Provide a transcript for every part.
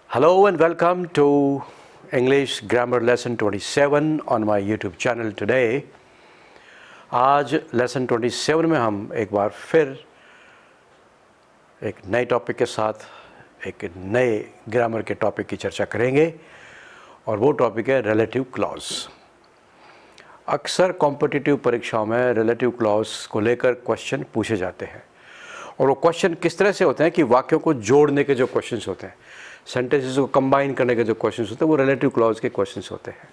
Hello and welcome to English Grammar Lesson 27 on my YouTube channel today. आज lesson 27 में हम एक बार फिर एक नए टॉपिक के साथ एक नए ग्रामर के टॉपिक की चर्चा करेंगे और वो टॉपिक है रिलेटिव क्लॉज। अक्सर कॉम्पिटिटिव परीक्षाओं में रिलेटिव क्लॉज को लेकर क्वेश्चन पूछे जाते हैं और वो क्वेश्चन किस तरह से होते हैं कि वाक्यों को जोड़ने के जो क्वेश्चंस होते हैं, सेंटेंसेस को कंबाइन करने के जो क्वेश्चंस होते हैं वो रिलेटिव क्लॉज के क्वेश्चंस होते हैं।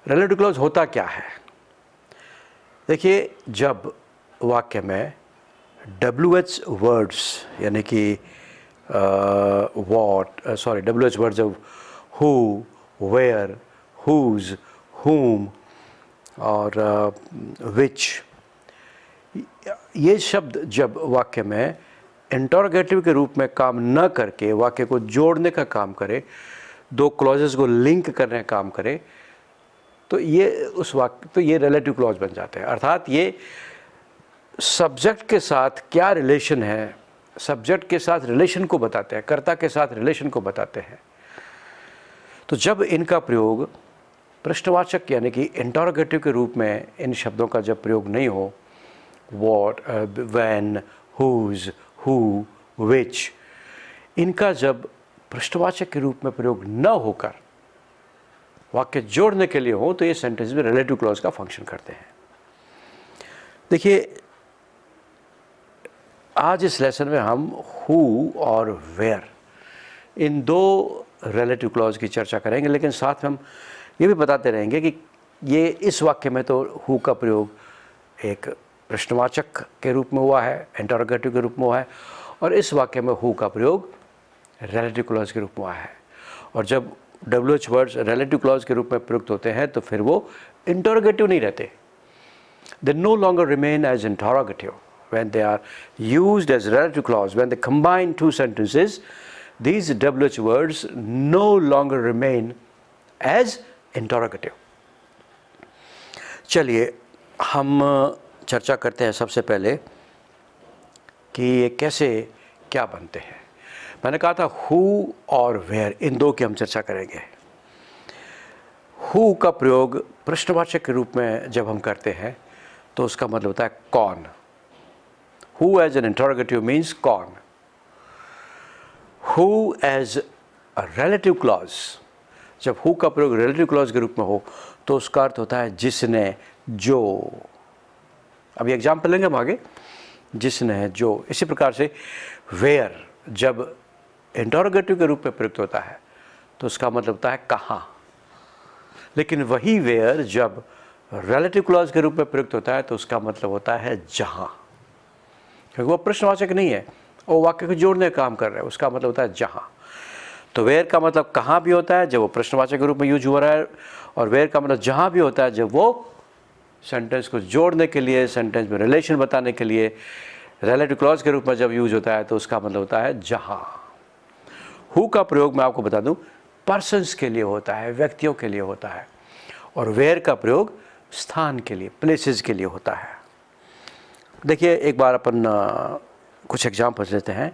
रिलेटिव क्लॉज होता क्या है? देखिए, जब वाक्य में WH वर्ड्स यानी कि WH वर्ड्स जब हु, वेयर, हुज, हुम और विच, ये शब्द जब वाक्य में इंटरोगेटिव के रूप में काम न करके वाक्य को जोड़ने का काम करे, दो क्लॉजेस को लिंक करने का काम करे, तो ये रिलेटिव क्लॉज बन जाते हैं। अर्थात ये सब्जेक्ट के साथ क्या रिलेशन है, सब्जेक्ट के साथ रिलेशन को बताते हैं, कर्ता के साथ रिलेशन को बताते हैं। तो जब इनका प्रयोग प्रश्नवाचक यानी कि इंटरोगेटिव के रूप में इन शब्दों का जब प्रयोग नहीं हो, व्हाट, व्हेन, हुज, हु, विच, इनका जब प्रश्नवाचक के रूप में प्रयोग न होकर वाक्य जोड़ने के लिए हो, तो ये सेंटेंस में रिलेटिव क्लॉज का फंक्शन करते हैं। देखिए, आज इस लेसन में हम हु और वेयर इन दो रिलेटिव क्लॉज की चर्चा करेंगे, लेकिन साथ में हम ये भी बताते रहेंगे कि ये इस वाक्य में तो हु का प्रयोग एक प्रश्नवाचक के रूप में हुआ है, इंटरोगेटिव के रूप में हुआ है, और इस वाक्य में हु का प्रयोग रिलेटिव क्लॉज के रूप में हुआ है। और जब WH वर्ड्स रिलेटिव क्लॉज के रूप में प्रयुक्त होते हैं तो फिर वो इंटरोगेटिव नहीं रहते। They no longer remain as interrogative when they are used as relative clause. When they combine two sentences, these WH words no longer remain as interrogative. चलिए हम चर्चा करते हैं सबसे पहले कि ये कैसे क्या बनते हैं। मैंने कहा था हु और वेयर, इन दो की हम चर्चा करेंगे। हु का प्रयोग प्रश्नवाचक के रूप में जब हम करते हैं तो उसका मतलब होता है कौन। Who as an interrogative means कौन। Who as a relative clause, जब हु का प्रयोग रिलेटिव क्लॉज के रूप में हो तो उसका अर्थ होता है जिसने, जो। अभी एग्जाम्पल लेंगे हम आगे, जिसने, जो। इसी प्रकार से वेयर जब इंटरोगेटिव के रूप में प्रयुक्त होता है तो उसका मतलब होता है कहाँ। लेकिन वही वेयर जब रिलेटिव क्लॉज के रूप में प्रयुक्त होता है तो उसका मतलब होता है जहाँ, क्योंकि वो प्रश्नवाचक नहीं है, वो वाक्य को जोड़ने का काम कर रहा है, उसका मतलब होता है जहाँ। तो वेयर का मतलब कहाँ भी होता है जब वो प्रश्नवाचक के रूप में यूज हो रहा है, और वेयर का मतलब जहाँ भी होता है जब वो सेंटेंस को जोड़ने के लिए, सेंटेंस में रिलेशन बताने के लिए रिलेटिव क्लॉज के रूप में जब यूज होता है तो उसका मतलब होता है जहाँ। हु का प्रयोग मैं आपको बता दूं पर्सन्स के लिए होता है, व्यक्तियों के लिए होता है, और वेयर का प्रयोग स्थान के लिए, प्लेसेस के लिए होता है। देखिए, एक बार अपन कुछ एग्जाम्पल्स लेते हैं।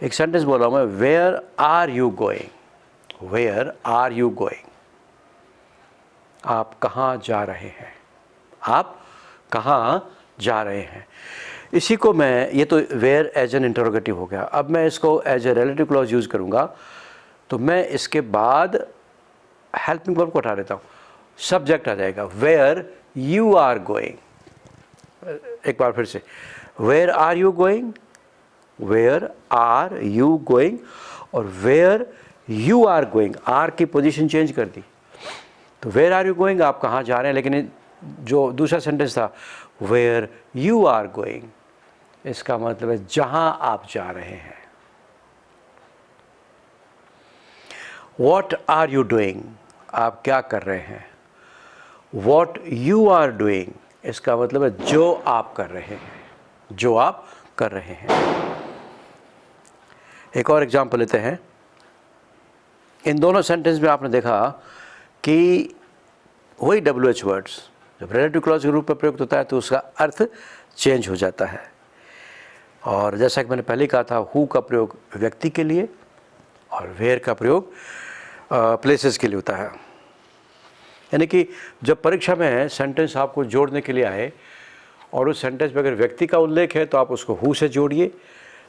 एक सेंटेंस बोल रहा हूँ मैं, where are you going. Where are you going, आप कहाँ जा रहे हैं, आप कहाँ जा रहे हैं। इसी को मैं, ये तो वेयर एज एन इंटरोगेटिव हो गया। अब मैं इसको as a relative clause use करूँगा तो मैं इसके बाद हेल्पिंग वर्ब को हटा देता हूँ, सब्जेक्ट आ जाएगा, वेयर यू आर गोइंग। एक बार फिर से, where are you going, where are you going, और where you are going, are की पोजीशन चेंज कर दी। तो वेयर आर यू गोइंग, आप कहाँ जा रहे हैं, लेकिन जो दूसरा सेंटेंस था वेयर यू आर गोइंग, इसका मतलब है जहां आप जा रहे हैं। व्हाट आर यू डूइंग, आप क्या कर रहे हैं। व्हाट यू आर डूइंग, इसका मतलब है जो आप कर रहे हैं, जो आप कर रहे हैं। एक और एग्जांपल लेते हैं। इन दोनों सेंटेंस में आपने देखा कि वही WH वर्ड्स जब रिलेटिव क्लॉज के रूप में प्रयुक्त होता है तो उसका अर्थ चेंज हो जाता है। और जैसा कि मैंने पहले कहा था, हु का प्रयोग व्यक्ति के लिए, और वेयर का प्रयोग प्लेसेस के लिए होता है। यानी कि जब परीक्षा में सेंटेंस आपको जोड़ने के लिए आए और उस सेंटेंस में अगर व्यक्ति का उल्लेख है तो आप उसको हु से जोड़िए,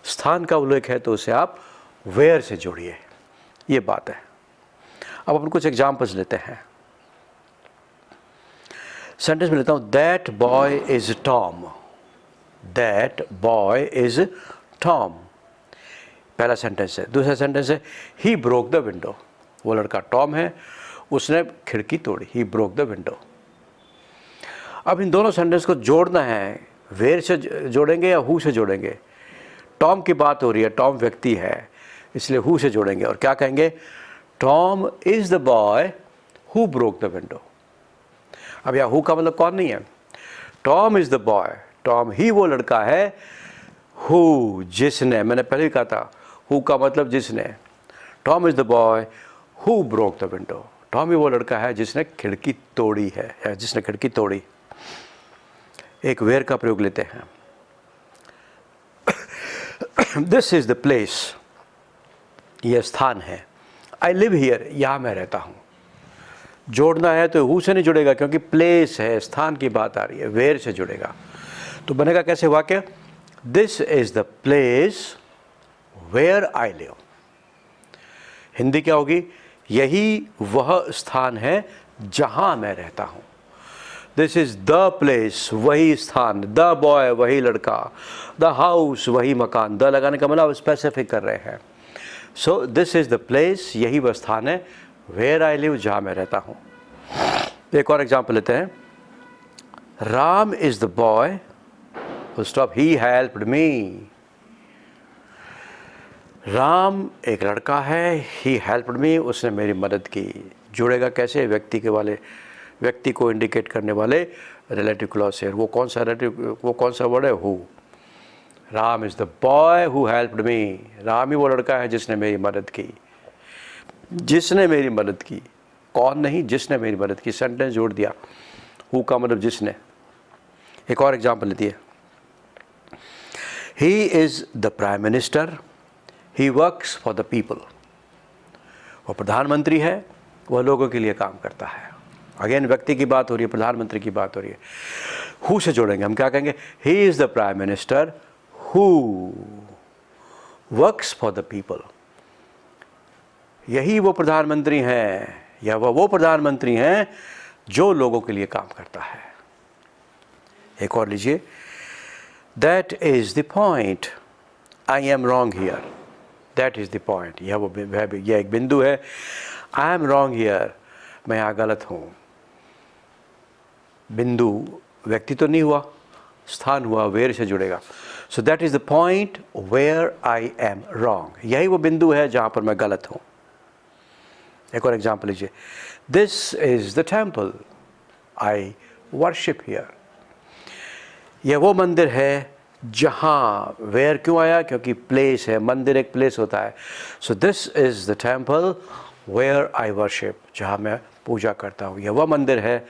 स्थान का उल्लेख है तो उसे आप वेयर से जोड़िए, ये बात है। अब अपन कुछ एग्जाम्पल्स लेते हैं। सेंटेंस में लेता हूँ, that boy is Tom. That boy is Tom, पहला सेंटेंस है। दूसरा सेंटेंस है, ही ब्रोक द विंडो। वो लड़का टॉम है, उसने खिड़की तोड़ी। He broke the window. अब इन दोनों सेंटेंस को जोड़ना है, वेयर से जोड़ेंगे या हु से जोड़ेंगे? टॉम की बात हो रही है, टॉम व्यक्ति है, इसलिए हु से जोड़ेंगे और क्या कहेंगे? Tom is the boy who broke the window. अब यहाँ हु का मतलब कौन नहीं है, Tom is the boy. Tom ही वो लड़का है, हु जिसने, मैंने पहले ही कहा था हु का मतलब जिसने। Tom is the boy who broke the window. Tom ही वो लड़का है जिसने खिड़की तोड़ी है, या जिसने खिड़की तोड़ी। एक वेयर का प्रयोग लेते हैं। दिस इज द प्लेस, यह स्थान है। आई लिव हियर, यहाँ मैं रहता हूँ। जोड़ना है तो हु से नहीं जुड़ेगा क्योंकि प्लेस है, स्थान की बात आ रही है, वेयर से जुड़ेगा। तो बनेगा कैसे वाक्य? This is the place where I live. Hindi क्या होगी? यही वह स्थान है जहां मैं रहता हूं। दिस इज द प्लेस, वही स्थान। द बॉय, वही लड़का। द हाउस, वही मकान। द लगाने का मतलब स्पेसिफिक कर रहे हैं। सो दिस इज द प्लेस, यही वह स्थान है, वेयर आई लिव, जहां मैं रहता हूं। एक और एग्जाम्पल लेते हैं। Ram is the boy, stop, he helped me. Ram एक लड़का है, ही हेल्प्ड मी, उसने मेरी मदद की। जुड़ेगा कैसे? व्यक्ति को इंडिकेट करने वाले रिलेटिव क्लॉज से। वो कौन सा वर्ड है? Who. Ram is the boy who helped me. Ram ही वो लड़का है जिसने मेरी मदद की। जिसने मेरी मदद की, कौन नहीं, जिसने मेरी मदद की। सेंटेंस जोड़ दिया, हु का मतलब जिसने। एक और एग्जाम्पल लेती है। He is the prime minister, he works for the people. वो प्रधानमंत्री है, वह लोगों के लिए काम करता है। अगेन व्यक्ति की बात हो रही है, प्रधानमंत्री की बात हो रही है। हु से जोड़ेंगे, हम क्या कहेंगे? He is the prime minister who works for the people. यही वो प्रधानमंत्री हैं, या वह वो प्रधानमंत्री हैं जो लोगों के लिए काम करता है। एक और लीजिए। That is the point, I am wrong here. That is the point, यह एक बिंदु है। आई एम रॉन्ग हियर, मैं यहाँ गलत हूँ। बिंदु व्यक्ति तो नहीं हुआ, स्थान हुआ, वेयर से जुड़ेगा। So that is the point where I am wrong. यही वो बिंदु है जहाँ पर मैं गलत हूँ। एक और एग्जाम्पल लीजिए। This is the temple, I worship here. यह वो मंदिर है जहाँ, वेयर क्यों आया? क्योंकि प्लेस है, मंदिर एक प्लेस होता है। So this is the temple where I worship, जहाँ मैं पूजा करता हूँ। यह वह मंदिर है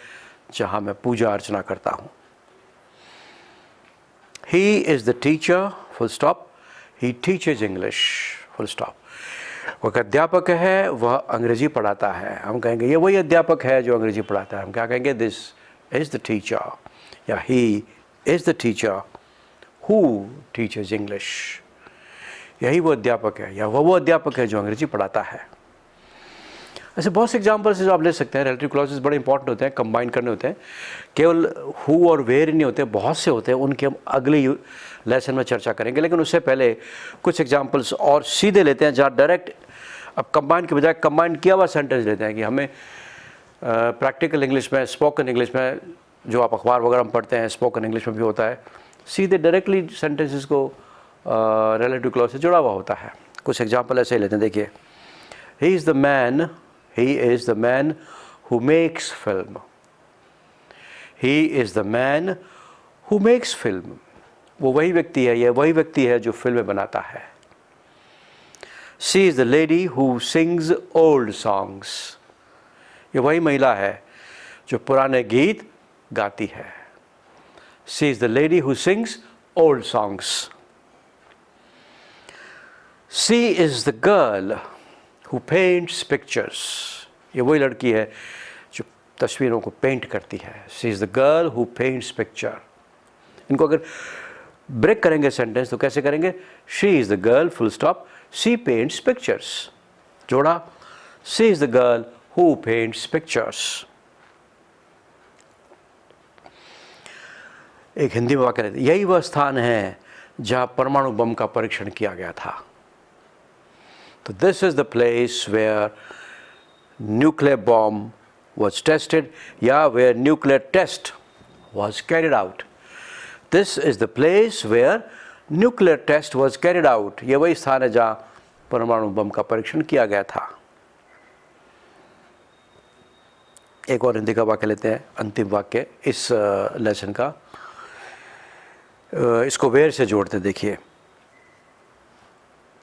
जहाँ मैं पूजा अर्चना करता हूँ। He is the teacher, full stop, he teaches English, full stop. वो अध्यापक है, वह अंग्रेजी पढ़ाता है। हम कहेंगे ये वही अध्यापक है जो अंग्रेजी पढ़ाता है। हम क्या कहेंगे? दिस इज द टीचर, या he is the teacher who teaches English. यही वो अध्यापक है, या वो अध्यापक है जो अंग्रेजी पढ़ाता है। ऐसे बहुत से एग्जाम्पल्स आप ले सकते हैं। रिलेटिव क्लॉजेस बड़े इंपॉर्टेंट होते हैं, कंबाइन करने होते हैं। केवल हु और वेयर ही नहीं होते, बहुत से होते हैं। उनकी हम अगले लेसन में चर्चा करेंगे। लेकिन उससे पहले कुछ एग्जाम्पल्स और सीधे लेते हैं, जहाँ डायरेक्ट, अब कंबाइन के बजाय कंबाइन किया हुआ सेंटेंस लेते हैं कि हमें प्रैक्टिकल इंग्लिश में, स्पोकन इंग्लिश में, जो आप अखबार वगैरह में पढ़ते हैं, स्पोकन इंग्लिश में भी होता है, सीधे डायरेक्टली सेंटेंसेस को रिलेटिव क्लॉज से जुड़ा हुआ होता है। कुछ एग्जाम्पल ऐसे ही लेते हैं। देखिए, he is the man who makes film. He is the man who makes film. वो वही व्यक्ति है, यह वही व्यक्ति है जो फिल्में बनाता है। She is the lady who sings old songs. ये वही महिला है जो पुराने गीत गाती है। She is the lady who sings old songs. She is the girl who paints pictures. ये वही लड़की है जो तस्वीरों को पेंट करती है. She is the girl who paints picture. इनको अगर ब्रेक करेंगे सेंटेंस तो कैसे करेंगे? She is the girl full stop. She paints pictures. जोड़ा She is the girl who paints pictures. एक हिंदी में वाक्य रहता है, यही वह स्थान है जहाँ परमाणु बम का परीक्षण किया गया था. तो this is the place where nuclear bomb was tested, या where nuclear test was carried out. This is the place where nuclear test was carried out. ये वही स्थान है जहाँ परमाणु बम का परीक्षण किया गया था. एक और हिंदी का वाक्य लेते हैं, अंतिम वाक्य इस लेसन का. इसको वेयर से जोड़ते देखिए.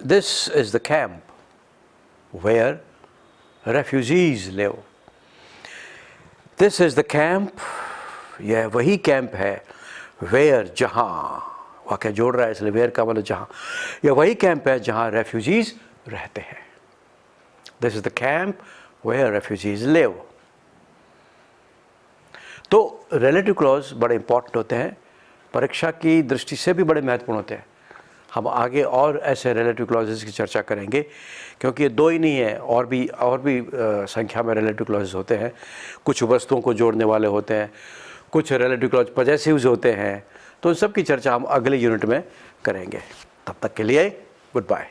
This is the camp where refugees live. This is the camp, यह वही कैंप है वेयर जहाँ, वाक्य जोड़ रहा है इसलिए वेयर का मतलब जहाँ. यह वही कैंप है जहाँ रेफ्यूजीज रहते हैं. This is the camp where refugees live. तो रिलेटिव क्लॉज बड़े इंपॉर्टेंट होते हैं, परीक्षा की दृष्टि से भी बड़े महत्वपूर्ण होते हैं. हम आगे और ऐसे रिलेटिव क्लॉजेस की चर्चा करेंगे, क्योंकि ये दो ही नहीं है, और भी संख्या में रिलेटिव क्लॉजेस होते हैं. कुछ वस्तुओं को जोड़ने वाले होते हैं, कुछ रिलेटिव क्लॉज पॉजेसिव्स होते हैं. तो इन सब की चर्चा हम अगले यूनिट में करेंगे. तब तक के लिए गुड बाय.